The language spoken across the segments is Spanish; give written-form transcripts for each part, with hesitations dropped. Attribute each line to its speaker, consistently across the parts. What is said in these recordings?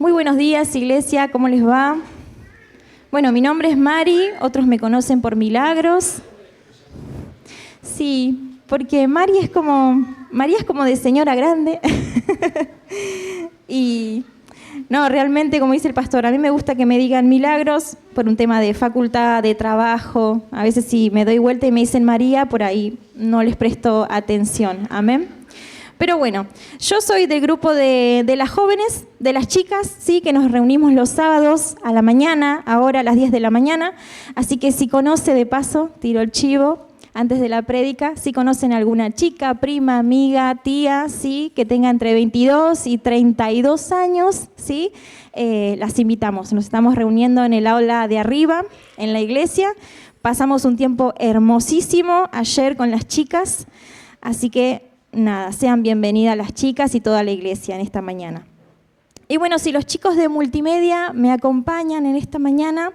Speaker 1: Muy buenos días, iglesia, ¿cómo les va? Bueno, mi nombre es Mari, otros me conocen por Milagros. Sí, porque María es como de señora grande. Y no, realmente, como dice el pastor, a mí me gusta que me digan Milagros por un tema de facultad, de trabajo. A veces si me doy vuelta y me dicen María, por ahí no les presto atención. Amén. Pero bueno, yo soy del grupo de las jóvenes, de las chicas, sí, que nos reunimos los sábados a la mañana, ahora a las 10 de la mañana. Así que si conoce, de paso, tiro el chivo antes de la prédica, si conocen alguna chica, prima, amiga, tía, sí, que tenga entre 22 y 32 años, sí, las invitamos. Nos estamos reuniendo en el aula de arriba, en la iglesia. Pasamos un tiempo hermosísimo ayer con las chicas, así que nada, sean bienvenidas las chicas y toda la iglesia en esta mañana. Y bueno, si los chicos de multimedia me acompañan en esta mañana,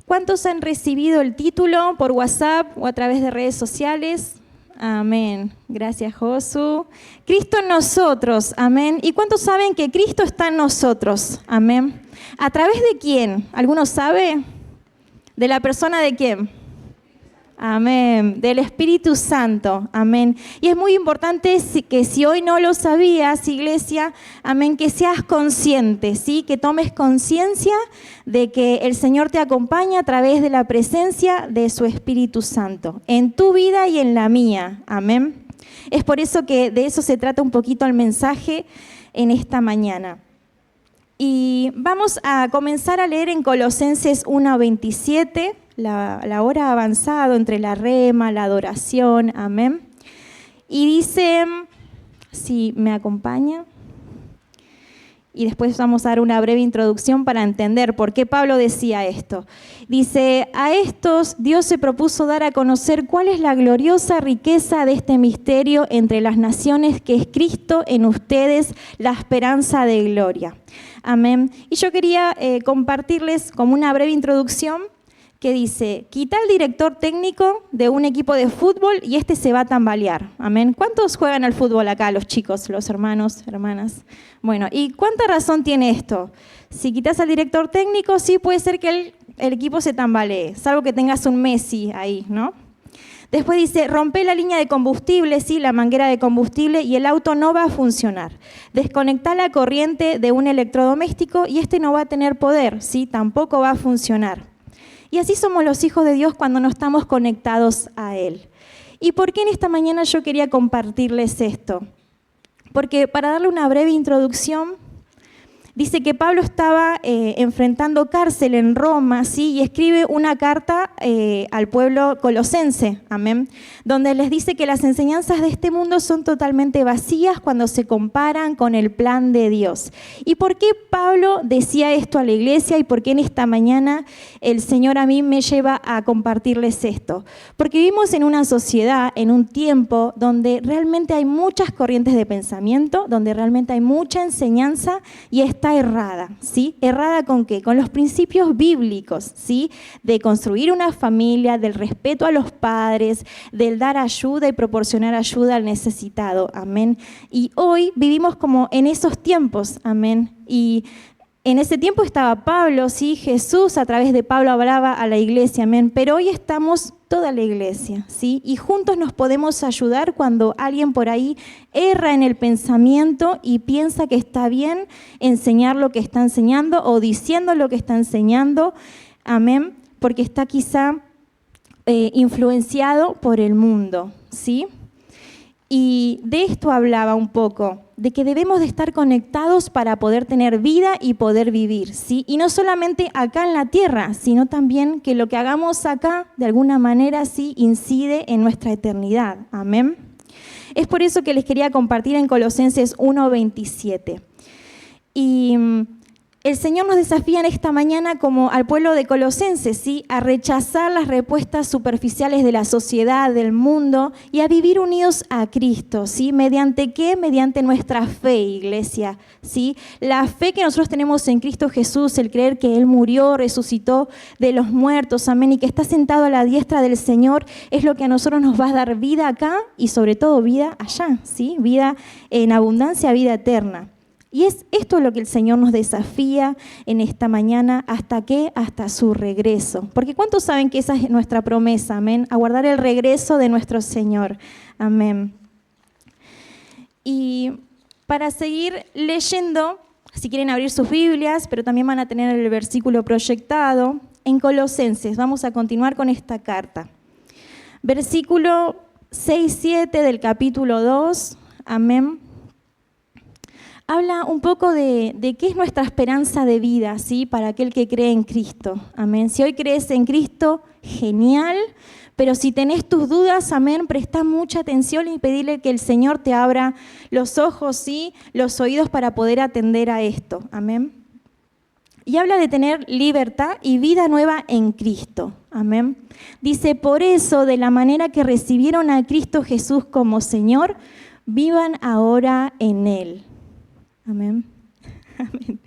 Speaker 1: ¿cuántos han recibido el título por WhatsApp o a través de redes sociales? Amén. Gracias, Josu. Cristo en nosotros. Amén. ¿Y cuántos saben que Cristo está en nosotros? Amén. ¿A través de quién? ¿Alguno sabe? ¿De la persona de quién? Amén, del Espíritu Santo, amén. Y es muy importante que si hoy no lo sabías, iglesia, amén, que seas consciente, ¿sí? Que tomes conciencia de que el Señor te acompaña a través de la presencia de su Espíritu Santo, en tu vida y en la mía, amén. Es por eso que de eso se trata un poquito el mensaje en esta mañana. Y vamos a comenzar a leer en Colosenses 1:27, la hora ha avanzado entre la rema, la adoración, amén. Y dice, si me acompaña, y después vamos a dar una breve introducción para entender por qué Pablo decía esto. Dice, a estos Dios se propuso dar a conocer cuál es la gloriosa riqueza de este misterio entre las naciones, que es Cristo en ustedes, la esperanza de gloria. Amén. Y yo quería compartirles como una breve introducción que dice, quita el director técnico de un equipo de fútbol y este se va a tambalear. Amén. ¿Cuántos juegan al fútbol acá, los chicos, los hermanos, hermanas? Bueno, ¿y cuánta razón tiene esto? Si quitas al director técnico, sí puede ser que el equipo se tambalee, salvo que tengas un Messi ahí, ¿no? Después dice, rompe la línea de combustible, sí, la manguera de combustible, y el auto no va a funcionar. Desconecta la corriente de un electrodoméstico y este no va a tener poder, sí, tampoco va a funcionar. Y así somos los hijos de Dios cuando no estamos conectados a Él. ¿Y por qué en esta mañana yo quería compartirles esto? Porque para darle una breve introducción, dice que Pablo estaba enfrentando cárcel en Roma, ¿sí? Y escribe una carta al pueblo colosense, amén, donde les dice que las enseñanzas de este mundo son totalmente vacías cuando se comparan con el plan de Dios. ¿Y por qué Pablo decía esto a la iglesia y por qué en esta mañana el Señor a mí me lleva a compartirles esto? Porque vivimos en una sociedad, en un tiempo donde realmente hay muchas corrientes de pensamiento, donde realmente hay mucha enseñanza y está errada, ¿sí? ¿Errada con qué? Con los principios bíblicos, ¿sí? De construir una familia, del respeto a los padres, del dar ayuda y proporcionar ayuda al necesitado, amén. Y hoy vivimos como en esos tiempos, amén. Y en ese tiempo estaba Pablo, sí, Jesús a través de Pablo hablaba a la iglesia, amén. Pero hoy estamos toda la iglesia, ¿sí? Y juntos nos podemos ayudar cuando alguien por ahí erra en el pensamiento y piensa que está bien enseñar lo que está enseñando o diciendo lo que está enseñando, amén, porque está quizá influenciado por el mundo, ¿sí? Y de esto hablaba un poco, de que debemos de estar conectados para poder tener vida y poder vivir, ¿sí? Y no solamente acá en la tierra, sino también que lo que hagamos acá, de alguna manera, sí, incide en nuestra eternidad. Amén. Es por eso que les quería compartir en Colosenses 1:27. Y el Señor nos desafía en esta mañana como al pueblo de Colosenses, ¿sí? A rechazar las respuestas superficiales de la sociedad, del mundo y a vivir unidos a Cristo, ¿sí? ¿Mediante qué? Mediante nuestra fe, iglesia, ¿sí? La fe que nosotros tenemos en Cristo Jesús, el creer que Él murió, resucitó de los muertos, amén, y que está sentado a la diestra del Señor, es lo que a nosotros nos va a dar vida acá y sobre todo vida allá, ¿sí? Vida en abundancia, vida eterna. Y es esto lo que el Señor nos desafía en esta mañana. ¿Hasta qué? Hasta su regreso. Porque ¿cuántos saben que esa es nuestra promesa? Amén. Aguardar el regreso de nuestro Señor. Amén. Y para seguir leyendo, si quieren abrir sus Biblias, pero también van a tener el versículo proyectado, en Colosenses, vamos a continuar con esta carta. Versículo 6-7 del capítulo 2, amén. Habla un poco de qué es nuestra esperanza de vida, ¿sí? Para aquel que cree en Cristo, amén. Si hoy crees en Cristo, genial, pero si tenés tus dudas, amén, presta mucha atención y pedirle que el Señor te abra los ojos, ¿sí? Los oídos para poder atender a esto, amén. Y habla de tener libertad y vida nueva en Cristo, amén. Dice, por eso, de la manera que recibieron a Cristo Jesús como Señor, vivan ahora en Él. Amén. Amén.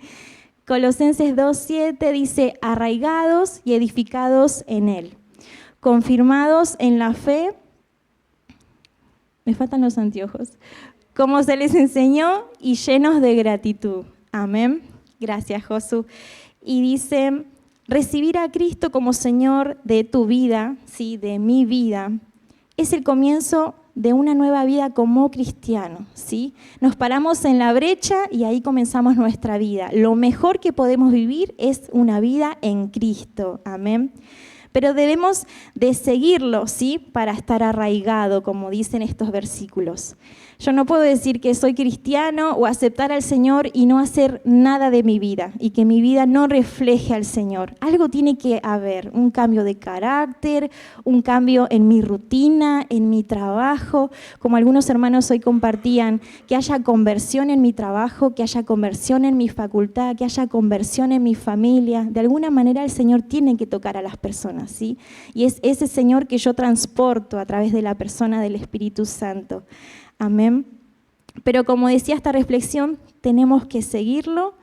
Speaker 1: Colosenses 2:7 dice, arraigados y edificados en Él, confirmados en la fe, me faltan los anteojos, como se les enseñó y llenos de gratitud. Amén. Gracias, Josu. Y dice, recibir a Cristo como Señor de tu vida, ¿sí? De mi vida, es el comienzo de una nueva vida como cristiano, ¿sí? Nos paramos en la brecha y ahí comenzamos nuestra vida. Lo mejor que podemos vivir es una vida en Cristo, amén. Pero debemos de seguirlo, ¿sí? Para estar arraigado, como dicen estos versículos. Yo no puedo decir que soy cristiano o aceptar al Señor y no hacer nada de mi vida y que mi vida no refleje al Señor. Algo tiene que haber, un cambio de carácter, un cambio en mi rutina, en mi trabajo. Como algunos hermanos hoy compartían, que haya conversión en mi trabajo, que haya conversión en mi facultad, que haya conversión en mi familia. De alguna manera el Señor tiene que tocar a las personas, ¿sí? Y es ese Señor que yo transporto a través de la persona del Espíritu Santo. Amén. Pero como decía esta reflexión, tenemos que seguirlo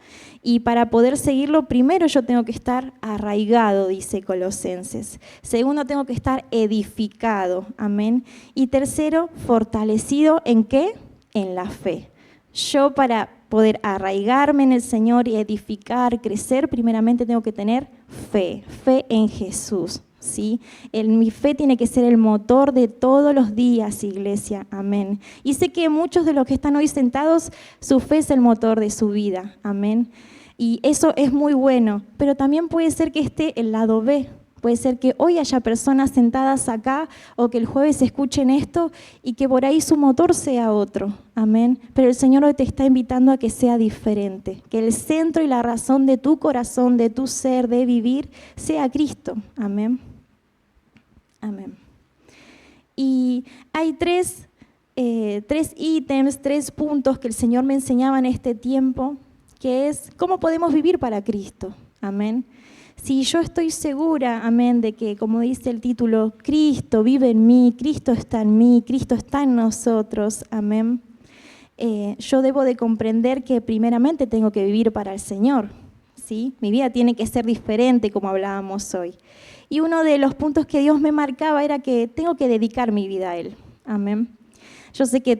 Speaker 1: y para poder seguirlo, primero yo tengo que estar arraigado, dice Colosenses. Segundo, tengo que estar edificado. Amén. Y tercero, fortalecido ¿en qué? En la fe. Yo para poder arraigarme en el Señor y edificar, crecer, primeramente tengo que tener fe en Jesús. ¿Sí? Mi fe tiene que ser el motor de todos los días, iglesia, amén. Y sé que muchos de los que están hoy sentados, su fe es el motor de su vida, amén. Y eso es muy bueno, pero también puede ser que esté el lado B. Puede ser que hoy haya personas sentadas acá o que el jueves escuchen esto y que por ahí su motor sea otro, amén. Pero el Señor hoy te está invitando a que sea diferente, que el centro y la razón de tu corazón, de tu ser, de vivir, sea Cristo, amén. Amén. Y hay tres ítems, 3 puntos que el Señor me enseñaba en este tiempo, que es cómo podemos vivir para Cristo, amén. Si yo estoy segura, amén, de que, como dice el título, Cristo vive en mí, Cristo está en mí, Cristo está en nosotros, amén, yo debo de comprender que primeramente tengo que vivir para el Señor, ¿sí? Mi vida tiene que ser diferente, como hablábamos hoy. Y uno de los puntos que Dios me marcaba era que tengo que dedicar mi vida a Él, amén. Yo sé que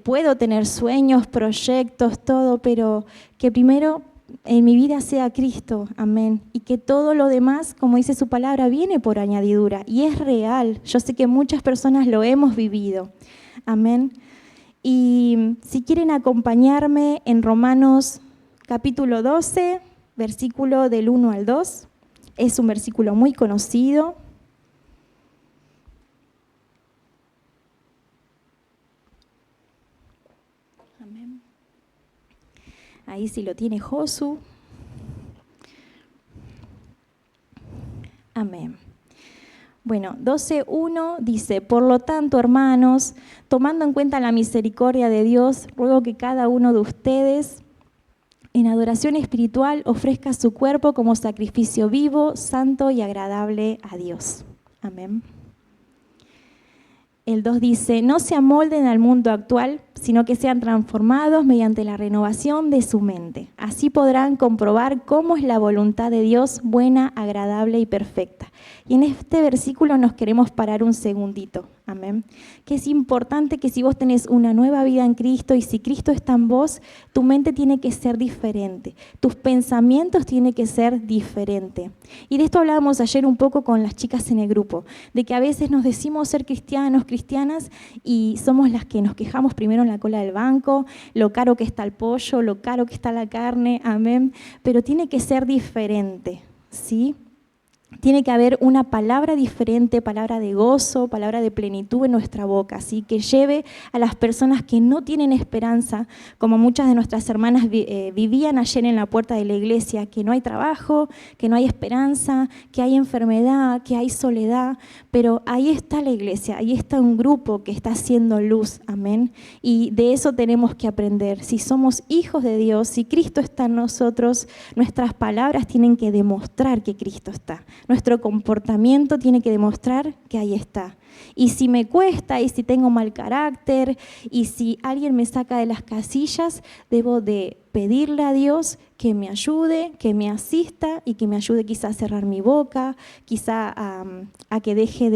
Speaker 1: puedo tener sueños, proyectos, todo, pero que primero en mi vida sea Cristo, amén, y que todo lo demás, como dice su palabra, viene por añadidura y es real. Yo sé que muchas personas lo hemos vivido, amén. Y si quieren acompañarme en Romanos capítulo 12, versículo del 1 al 2, es un versículo muy conocido. Amén. Ahí sí lo tiene Josu. Amén. Bueno, 12:1 dice, por lo tanto, hermanos, tomando en cuenta la misericordia de Dios, ruego que cada uno de ustedes, en adoración espiritual, ofrezca su cuerpo como sacrificio vivo, santo y agradable a Dios. Amén. El 2 dice, no se amolden al mundo actual, sino que sean transformados mediante la renovación de su mente. Así podrán comprobar cómo es la voluntad de Dios, buena, agradable y perfecta. Y en este versículo nos queremos parar un segundito. Amén. Que es importante que si vos tenés una nueva vida en Cristo y si Cristo está en vos, tu mente tiene que ser diferente, tus pensamientos tienen que ser diferentes. Y de esto hablábamos ayer un poco con las chicas en el grupo, de que a veces nos decimos ser cristianos, cristianas, y somos las que nos quejamos primero en la cola del banco, lo caro que está el pollo, lo caro que está la carne, amén. Pero tiene que ser diferente, ¿sí? Tiene que haber una palabra diferente, palabra de gozo, palabra de plenitud en nuestra boca, así que lleve a las personas que no tienen esperanza, como muchas de nuestras hermanas vivían ayer en la puerta de la iglesia, que no hay trabajo, que no hay esperanza, que hay enfermedad, que hay soledad, pero ahí está la iglesia, ahí está un grupo que está haciendo luz, amén. Y de eso tenemos que aprender. Si somos hijos de Dios, si Cristo está en nosotros, nuestras palabras tienen que demostrar que Cristo está. Nuestro comportamiento tiene que demostrar que ahí está. Y si me cuesta, y si tengo mal carácter, y si alguien me saca de las casillas, debo de pedirle a Dios que me ayude, que me asista y que me ayude quizá a cerrar mi boca, quizá a que deje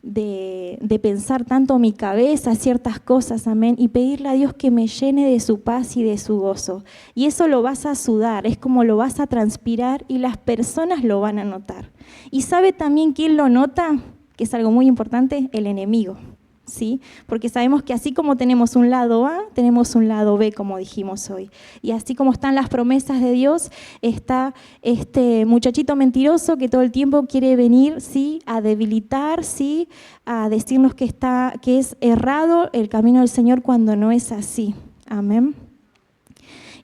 Speaker 1: de pensar tanto mi cabeza ciertas cosas, amén, y pedirle a Dios que me llene de su paz y de su gozo. Y eso lo vas a sudar, es como lo vas a transpirar y las personas lo van a notar. ¿Y sabe también quién lo nota? Que es algo muy importante, el enemigo, ¿sí? Porque sabemos que así como tenemos un lado A, tenemos un lado B, como dijimos hoy. Y así como están las promesas de Dios, está este muchachito mentiroso que todo el tiempo quiere venir, ¿sí?, a debilitar, ¿sí?, a decirnos que es errado el camino del Señor cuando no es así. Amén.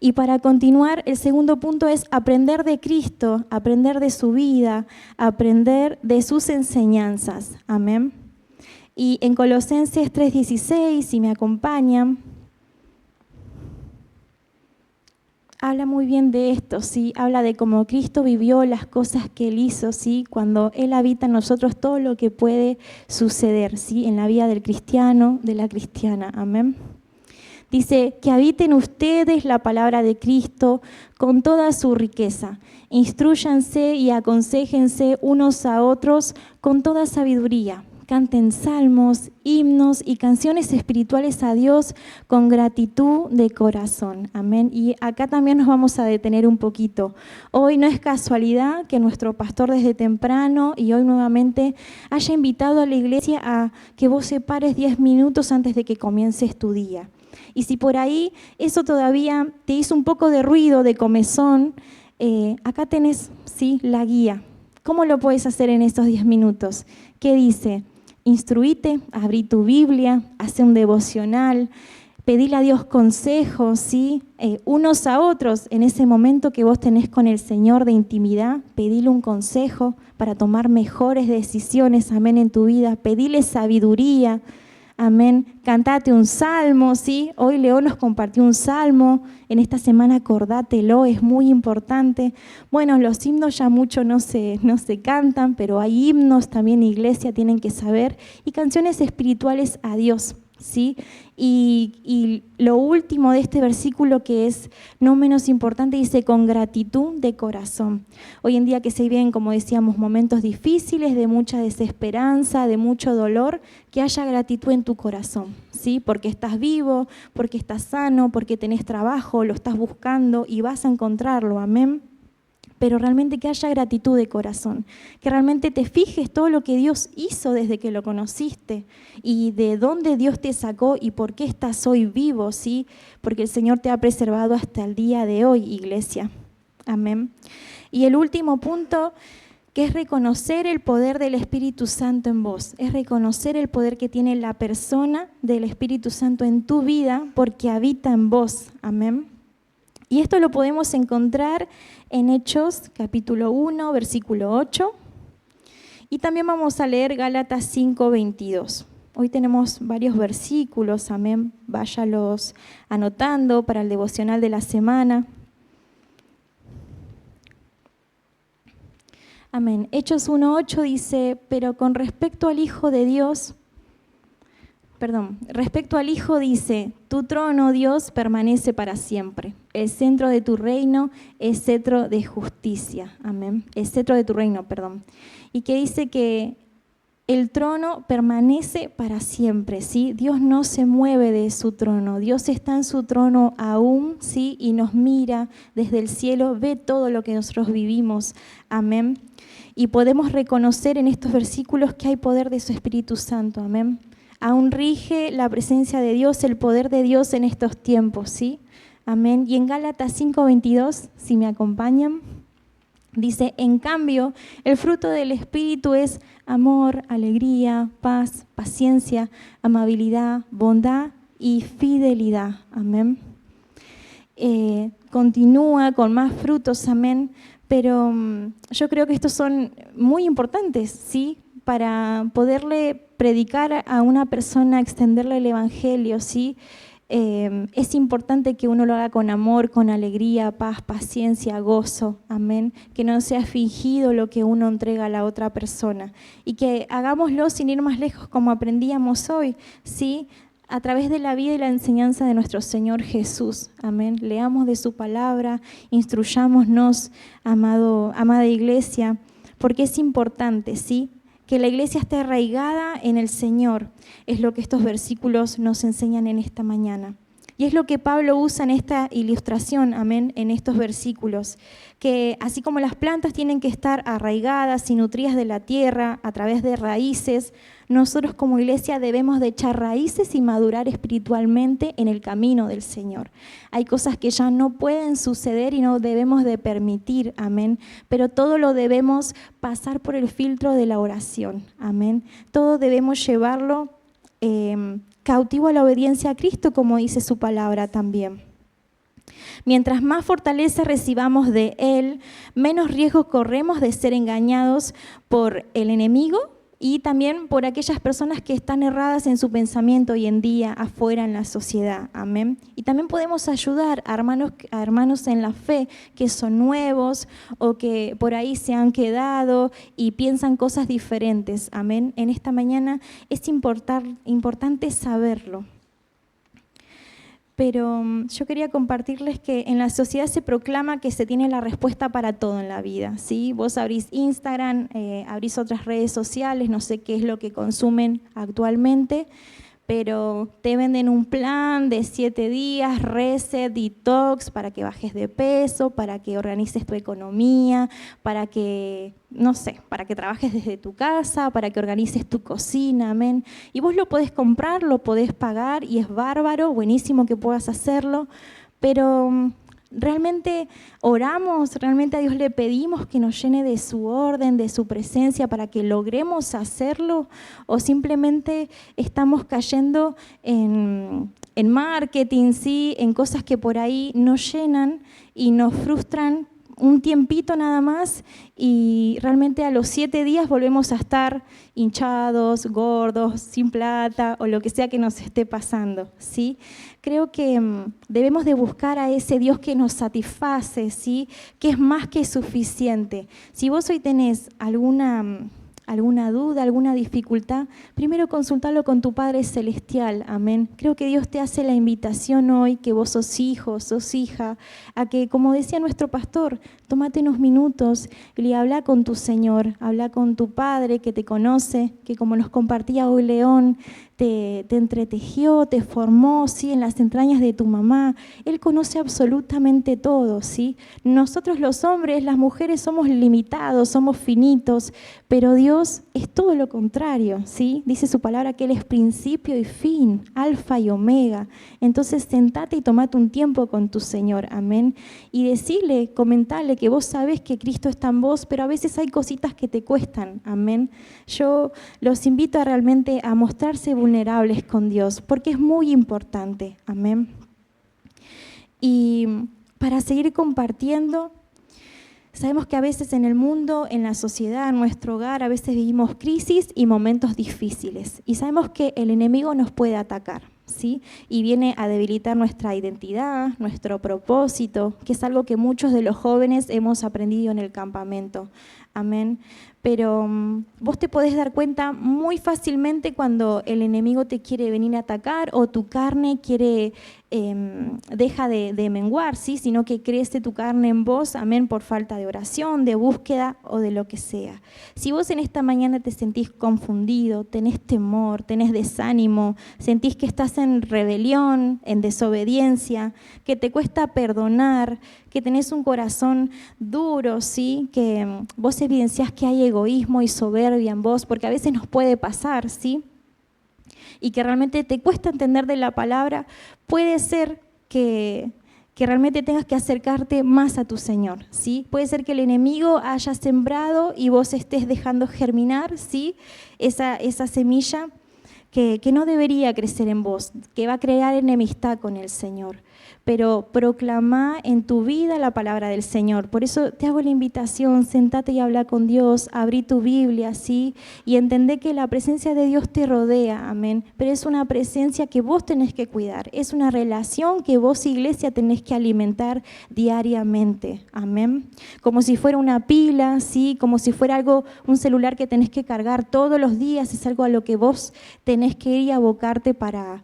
Speaker 1: Y para continuar, el segundo punto es aprender de Cristo, aprender de su vida, aprender de sus enseñanzas. Amén. Y en Colosenses 3:16, si me acompañan, habla muy bien de esto, ¿sí? Habla de cómo Cristo vivió las cosas que Él hizo, ¿sí? Cuando Él habita en nosotros, todo lo que puede suceder, ¿sí?, en la vida del cristiano, de la cristiana. Amén. Dice, que habiten ustedes la palabra de Cristo con toda su riqueza. Instrúyanse y aconséjense unos a otros con toda sabiduría. Canten salmos, himnos y canciones espirituales a Dios con gratitud de corazón. Amén. Y acá también nos vamos a detener un poquito. Hoy no es casualidad que nuestro pastor desde temprano y hoy nuevamente haya invitado a la iglesia a que vos separes 10 minutos antes de que comiences tu día. Y si por ahí eso todavía te hizo un poco de ruido, de comezón, acá tenés, ¿sí?, la guía. ¿Cómo lo puedes hacer en estos 10 minutos? ¿Qué dice? Instruite, abrí tu Biblia, hace un devocional, pedile a Dios consejos, ¿sí?, unos a otros. En ese momento que vos tenés con el Señor de intimidad, pedile un consejo para tomar mejores decisiones, amén, en tu vida. Pedile sabiduría. Amén. Cantate un salmo, ¿sí? Hoy Leo nos compartió un salmo. En esta semana acordátelo, es muy importante. Bueno, los himnos ya mucho no se cantan, pero hay himnos también, iglesia, tienen que saber. Y canciones espirituales a Dios, ¿sí? Y lo último de este versículo, que es no menos importante, dice con gratitud de corazón. Hoy en día que se viven, como decíamos, momentos difíciles, de mucha desesperanza, de mucho dolor, que haya gratitud en tu corazón, ¿sí? Porque estás vivo, porque estás sano, porque tenés trabajo, lo estás buscando y vas a encontrarlo, amén. Pero realmente que haya gratitud de corazón, que realmente te fijes todo lo que Dios hizo desde que lo conociste y de dónde Dios te sacó y por qué estás hoy vivo, ¿sí? Porque el Señor te ha preservado hasta el día de hoy, iglesia. Amén. Y el último punto, que es reconocer el poder del Espíritu Santo en vos, es reconocer el poder que tiene la persona del Espíritu Santo en tu vida porque habita en vos. Amén. Y esto lo podemos encontrar en Hechos capítulo 1, versículo 8. Y también vamos a leer Gálatas 5, 22. Hoy tenemos varios versículos, amén. Váyalos anotando para el devocional de la semana. Amén. Hechos 1, 8 dice, pero con respecto al Hijo de Dios... respecto al Hijo dice, tu trono, Dios, permanece para siempre. El centro de tu reino es cetro de justicia. Amén. El cetro de tu reino, perdón. Y que dice que el trono permanece para siempre, ¿sí? Dios no se mueve de su trono, Dios está en su trono aún, ¿sí? Y nos mira desde el cielo, ve todo lo que nosotros vivimos, amén. Y podemos reconocer en estos versículos que hay poder de su Espíritu Santo, amén. Aún rige la presencia de Dios, el poder de Dios en estos tiempos, ¿sí? Amén. Y en Gálatas 5:22, si me acompañan, dice, en cambio, el fruto del Espíritu es amor, alegría, paz, paciencia, amabilidad, bondad y fidelidad. Amén. Continúa con más frutos, amén. Pero yo creo que estos son muy importantes, ¿sí? Para poderle predicar a una persona, extenderle el Evangelio, ¿sí? Es importante que uno lo haga con amor, con alegría, paz, paciencia, gozo, amén, que no sea fingido lo que uno entrega a la otra persona y que hagámoslo sin ir más lejos como aprendíamos hoy, ¿sí? A través de la vida y la enseñanza de nuestro Señor Jesús, amén. Leamos de su palabra, instruyámonos, amada iglesia, porque es importante, ¿sí? Que la iglesia esté arraigada en el Señor, es lo que estos versículos nos enseñan en esta mañana. Y es lo que Pablo usa en esta ilustración, amén, en estos versículos, que así como las plantas tienen que estar arraigadas y nutridas de la tierra a través de raíces, nosotros como iglesia debemos de echar raíces y madurar espiritualmente en el camino del Señor. Hay cosas que ya no pueden suceder y no debemos de permitir, amén, pero todo lo debemos pasar por el filtro de la oración, amén. Todo debemos llevarlo cautivo a la obediencia a Cristo, como dice su palabra también. Mientras más fortaleza recibamos de Él, menos riesgo corremos de ser engañados por el enemigo y también por aquellas personas que están erradas en su pensamiento hoy en día afuera en la sociedad. Amén. Y también podemos ayudar a hermanos en la fe que son nuevos o que por ahí se han quedado y piensan cosas diferentes. Amén. En esta mañana es importante saberlo. Pero yo quería compartirles que en la sociedad se proclama que se tiene la respuesta para todo en la vida, ¿sí? Vos abrís Instagram, abrís otras redes sociales, no sé qué es lo que consumen actualmente, pero te venden un plan de 7 días, reset, detox, para que bajes de peso, para que organices tu economía, para que, no sé, para que trabajes desde tu casa, para que organices tu cocina, amén. Y vos lo podés comprar, lo podés pagar y es bárbaro, buenísimo que puedas hacerlo, pero realmente oramos, realmente a Dios le pedimos que nos llene de su orden, de su presencia para que logremos hacerlo, o simplemente estamos cayendo en marketing, ¿sí? En cosas que por ahí nos llenan y nos frustran un tiempito nada más y realmente a los 7 días volvemos a estar hinchados, gordos, sin plata o lo que sea que nos esté pasando, ¿sí? Creo que debemos de buscar a ese Dios que nos satisface, ¿sí? Que es más que suficiente. Si vos hoy tenés alguna duda, alguna dificultad, primero consultalo con tu Padre Celestial, amén. Creo que Dios te hace la invitación hoy, que vos sos hijo, sos hija, a que, como decía nuestro pastor, tómate unos minutos y habla con tu Señor, habla con tu Padre que te conoce, que como nos compartía hoy León, te entretejió, te formó, ¿sí? En las entrañas de tu mamá. Él conoce absolutamente todo, ¿sí? Nosotros los hombres, las mujeres somos limitados, somos finitos, pero Dios es todo lo contrario, ¿sí? Dice su palabra que Él es principio y fin, alfa y omega. Entonces sentate y tomate un tiempo con tu Señor, amén. Y decirle, comentarle que vos sabés que Cristo está en vos, pero a veces hay cositas que te cuestan, amén. Yo los invito a realmente a mostrarse vulnerables con Dios, porque es muy importante, amén. Y para seguir compartiendo, sabemos que a veces en el mundo, en la sociedad, en nuestro hogar, a veces vivimos crisis y momentos difíciles. Y sabemos que el enemigo nos puede atacar, ¿sí? Y viene a debilitar nuestra identidad, nuestro propósito, que es algo que muchos de los jóvenes hemos aprendido en el campamento. Amén. Pero vos te podés dar cuenta muy fácilmente cuando el enemigo te quiere venir a atacar o tu carne deja de menguar, ¿sí? Sino que crece tu carne en vos, amén, por falta de oración, de búsqueda o de lo que sea. Si vos en esta mañana te sentís confundido, tenés temor, tenés desánimo, sentís que estás en rebelión, en desobediencia, que te cuesta perdonar, que tenés un corazón duro, ¿sí? Que vos evidenciás que hay egoísmo y soberbia en vos, porque a veces nos puede pasar, ¿sí? Y que realmente te cuesta entender de la palabra, puede ser que realmente tengas que acercarte más a tu Señor, ¿sí? Puede ser que el enemigo haya sembrado y vos estés dejando germinar, ¿sí? Esa semilla que no debería crecer en vos, que va a crear enemistad con el Señor. Pero proclamá en tu vida la palabra del Señor. Por eso te hago la invitación, sentate y habla con Dios, abrí tu Biblia, ¿sí? Y entendé que la presencia de Dios te rodea, amén. Pero es una presencia que vos tenés que cuidar, es una relación que vos, iglesia, tenés que alimentar diariamente, amén. Como si fuera una pila, ¿sí? Como si fuera algo, un celular que tenés que cargar todos los días, es algo a lo que vos tenés que ir y abocarte para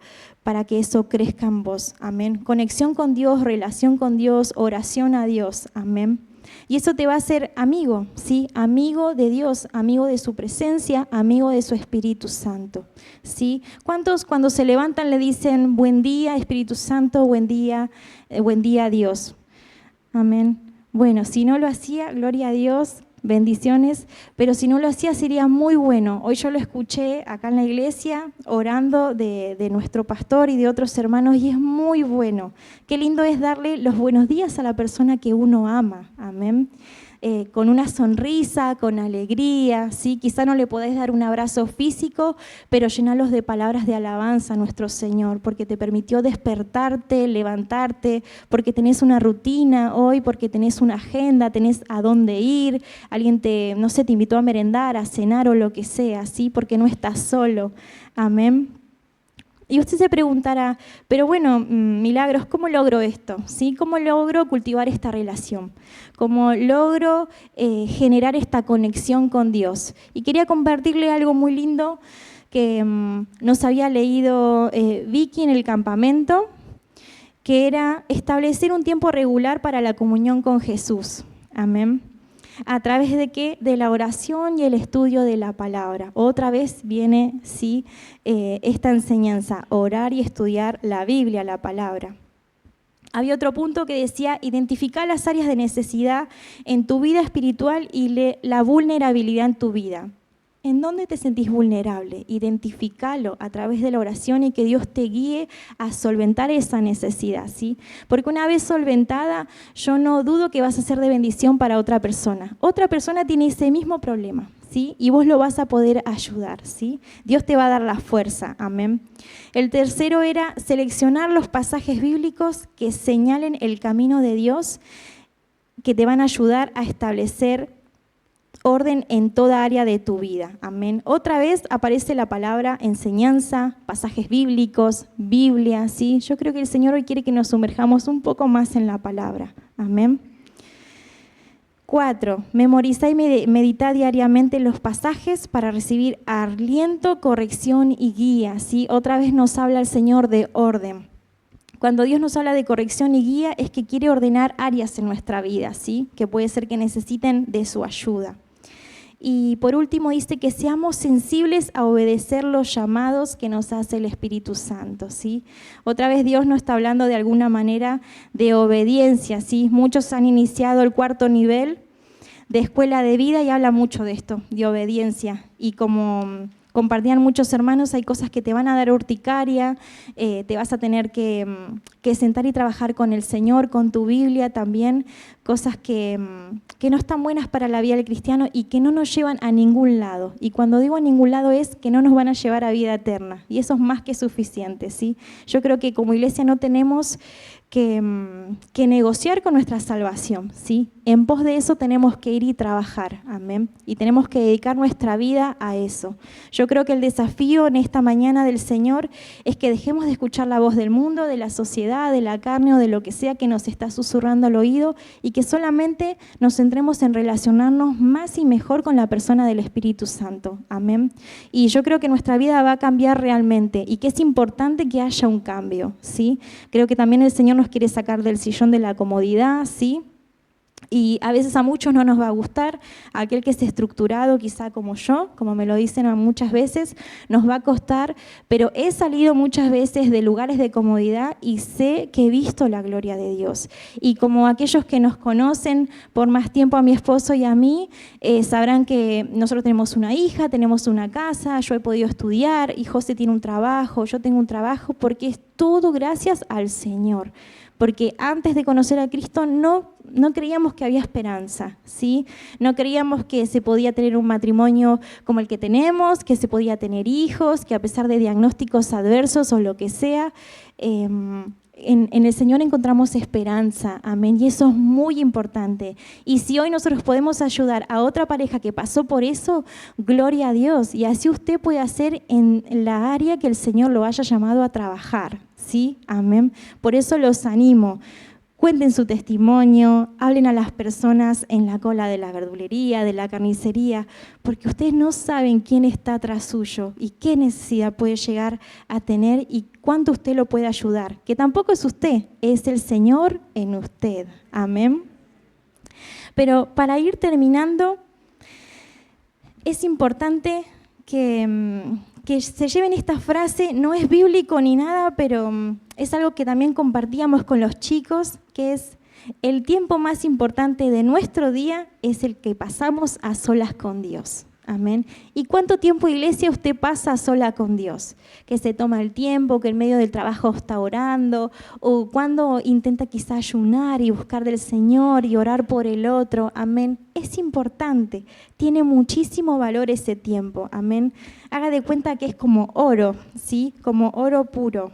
Speaker 1: que eso crezca en vos, amén. Conexión con Dios, relación con Dios, oración a Dios, amén. Y eso te va a hacer amigo, ¿sí? Amigo de Dios, amigo de su presencia, amigo de su Espíritu Santo, ¿sí? ¿Cuántos cuando se levantan le dicen buen día Espíritu Santo, buen día Dios? Amén. Bueno, si no lo hacía, gloria a Dios, bendiciones, pero si no lo hacía sería muy bueno. Hoy yo lo escuché acá en la iglesia orando de nuestro pastor y de otros hermanos y es muy bueno. Qué lindo es darle los buenos días a la persona que uno ama, amén. Con una sonrisa, con alegría, ¿sí? Quizá no le podés dar un abrazo físico, pero llenalos de palabras de alabanza a nuestro Señor, porque te permitió despertarte, levantarte, porque tenés una rutina hoy, porque tenés una agenda, tenés a dónde ir, alguien te invitó a merendar, a cenar o lo que sea, ¿sí? Porque no estás solo, amén. Y usted se preguntará, pero bueno, Milagros, ¿cómo logro esto? ¿Sí? ¿Cómo logro cultivar esta relación? ¿Cómo logro generar esta conexión con Dios? Y quería compartirle algo muy lindo que nos había leído Vicky en el campamento, que era establecer un tiempo regular para la comunión con Jesús. Amén. ¿A través de qué? De la oración y el estudio de la palabra. Otra vez viene, sí, esta enseñanza, orar y estudiar la Biblia, la palabra. Había otro punto que decía, identificar las áreas de necesidad en tu vida espiritual y la vulnerabilidad en tu vida. ¿En dónde te sentís vulnerable? Identifícalo a través de la oración y que Dios te guíe a solventar esa necesidad, ¿sí? Porque una vez solventada, yo no dudo que vas a ser de bendición para otra persona. Otra persona tiene ese mismo problema, ¿sí? Y vos lo vas a poder ayudar, ¿sí? Dios te va a dar la fuerza, amén. El tercero era seleccionar los pasajes bíblicos que señalen el camino de Dios, que te van a ayudar a establecer orden en toda área de tu vida, amén. Otra vez aparece la palabra enseñanza, pasajes bíblicos, Biblia, ¿sí? Yo creo que el Señor hoy quiere que nos sumerjamos un poco más en la palabra, amén. 4, memorizá y medita diariamente los pasajes para recibir aliento, corrección y guía, ¿sí? Otra vez nos habla el Señor de orden. Cuando Dios nos habla de corrección y guía es que quiere ordenar áreas en nuestra vida, ¿sí? Que puede ser que necesiten de su ayuda. Y por último dice que seamos sensibles a obedecer los llamados que nos hace el Espíritu Santo, ¿sí? Otra vez Dios nos está hablando de alguna manera de obediencia, ¿sí? Muchos han iniciado el 4º nivel de escuela de vida y habla mucho de esto, de obediencia. Y como compartían muchos hermanos, hay cosas que te van a dar urticaria, te vas a tener que sentar y trabajar con el Señor, con tu Biblia también, cosas que no están buenas para la vida del cristiano y que no nos llevan a ningún lado. Y cuando digo a ningún lado es que no nos van a llevar a vida eterna, y eso es más que suficiente, ¿sí? Yo creo que como iglesia no tenemos que negociar con nuestra salvación, ¿sí? En pos de eso tenemos que ir y trabajar, amén. Y tenemos que dedicar nuestra vida a eso. Yo creo que el desafío en esta mañana del Señor es que dejemos de escuchar la voz del mundo, de la sociedad, de la carne o de lo que sea que nos está susurrando al oído y que solamente nos centremos en relacionarnos más y mejor con la persona del Espíritu Santo, amén. Y yo creo que nuestra vida va a cambiar realmente y que es importante que haya un cambio, ¿sí? Creo que también el Señor nos quiere sacar del sillón de la comodidad, ¿sí? Y a veces a muchos no nos va a gustar, aquel que es estructurado, quizá como yo, como me lo dicen muchas veces, nos va a costar, pero he salido muchas veces de lugares de comodidad y sé que he visto la gloria de Dios. Y como aquellos que nos conocen por más tiempo, a mi esposo y a mí, sabrán que nosotros tenemos una hija, tenemos una casa, yo he podido estudiar y José tiene un trabajo, yo tengo un trabajo, porque es todo gracias al Señor. Porque antes de conocer a Cristo no creíamos que había esperanza, ¿sí? No creíamos que se podía tener un matrimonio como el que tenemos, que se podía tener hijos, que a pesar de diagnósticos adversos o lo que sea, en el Señor encontramos esperanza, amén, y eso es muy importante. Y si hoy nosotros podemos ayudar a otra pareja que pasó por eso, gloria a Dios, y así usted puede hacer en la área que el Señor lo haya llamado a trabajar, ¿sí? Amén. Por eso los animo. Cuenten su testimonio, hablen a las personas en la cola de la verdulería, de la carnicería, porque ustedes no saben quién está atrás suyo y qué necesidad puede llegar a tener y cuánto usted lo puede ayudar. Que tampoco es usted, es el Señor en usted. Amén. Pero para ir terminando, es importante que se lleven esta frase, no es bíblico ni nada, pero es algo que también compartíamos con los chicos, que es: el tiempo más importante de nuestro día es el que pasamos a solas con Dios. Amén. ¿Y cuánto tiempo, iglesia, usted pasa sola con Dios? Que se toma el tiempo, que en medio del trabajo está orando, o cuando intenta quizá ayunar y buscar del Señor y orar por el otro. Amén. Es importante, tiene muchísimo valor ese tiempo. Amén. Haga de cuenta que es como oro, ¿sí? Como oro puro.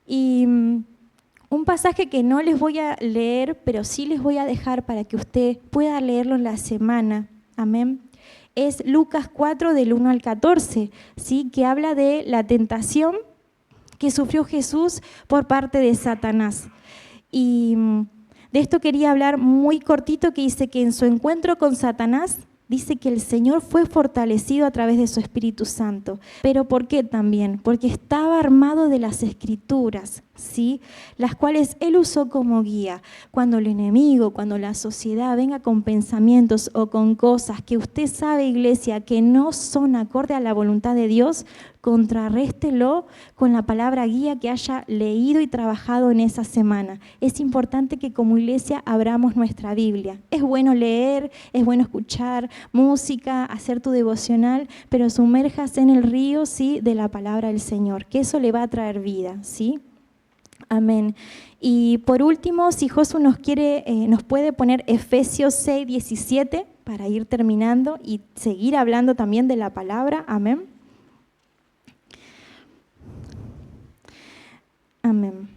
Speaker 1: Y un pasaje que no les voy a leer, pero sí les voy a dejar para que usted pueda leerlo en la semana. Amén. Es Lucas 4, del 1 al 14, ¿sí? Que habla de la tentación que sufrió Jesús por parte de Satanás. Y de esto quería hablar muy cortito, que dice que en su encuentro con Satanás, dice que el Señor fue fortalecido a través de su Espíritu Santo. ¿Pero por qué también? Porque estaba armado de las Escrituras, ¿sí? Las cuales Él usó como guía. Cuando el enemigo, cuando la sociedad venga con pensamientos o con cosas que usted sabe, iglesia, que no son acorde a la voluntad de Dios, contrarréstelo con la palabra guía que haya leído y trabajado en esa semana. Es importante que como iglesia abramos nuestra Biblia. Es bueno leer, es bueno escuchar música, hacer tu devocional, pero sumérjase en el río, ¿sí?, de la palabra del Señor, que eso le va a traer vida, ¿sí? Amén. Y por último, si Josu nos puede poner Efesios 6, 17 para ir terminando y seguir hablando también de la palabra. Amén. Amén.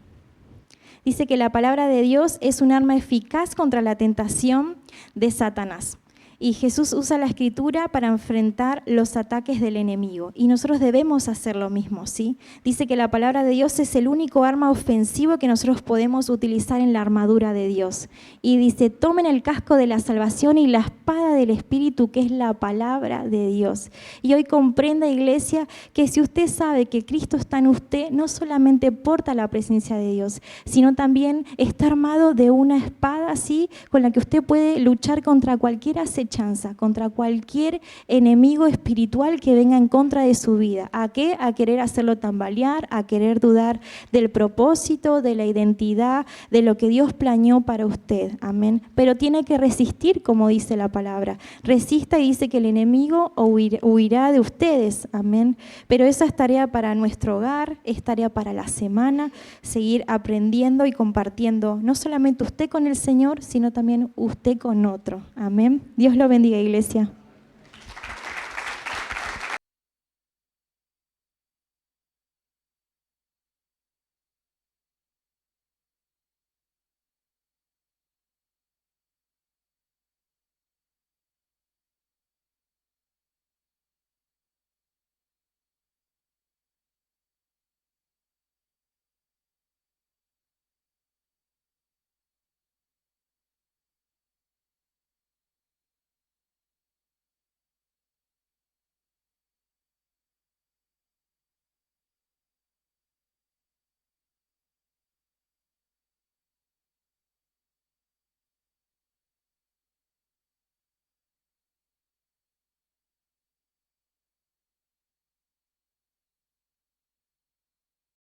Speaker 1: Dice que la palabra de Dios es un arma eficaz contra la tentación de Satanás. Y Jesús usa la Escritura para enfrentar los ataques del enemigo. Y nosotros debemos hacer lo mismo, ¿sí? Dice que la palabra de Dios es el único arma ofensivo que nosotros podemos utilizar en la armadura de Dios. Y dice: tomen el casco de la salvación y la espada del Espíritu, que es la palabra de Dios. Y hoy comprenda, iglesia, que si usted sabe que Cristo está en usted, no solamente porta la presencia de Dios, sino también está armado de una espada, ¿sí?, con la que usted puede luchar contra cualquier acechanza, contra cualquier enemigo espiritual que venga en contra de su vida. ¿A qué? A querer hacerlo tambalear, a querer dudar del propósito, de la identidad, de lo que Dios planeó para usted. Amén. Pero tiene que resistir, como dice la palabra. Resista, y dice que el enemigo huirá de ustedes. Amén. Pero esa es tarea para nuestro hogar, es tarea para la semana, seguir aprendiendo y compartiendo, no solamente usted con el Señor, sino también usted con otro. Amén. Dios lo bendiga, iglesia.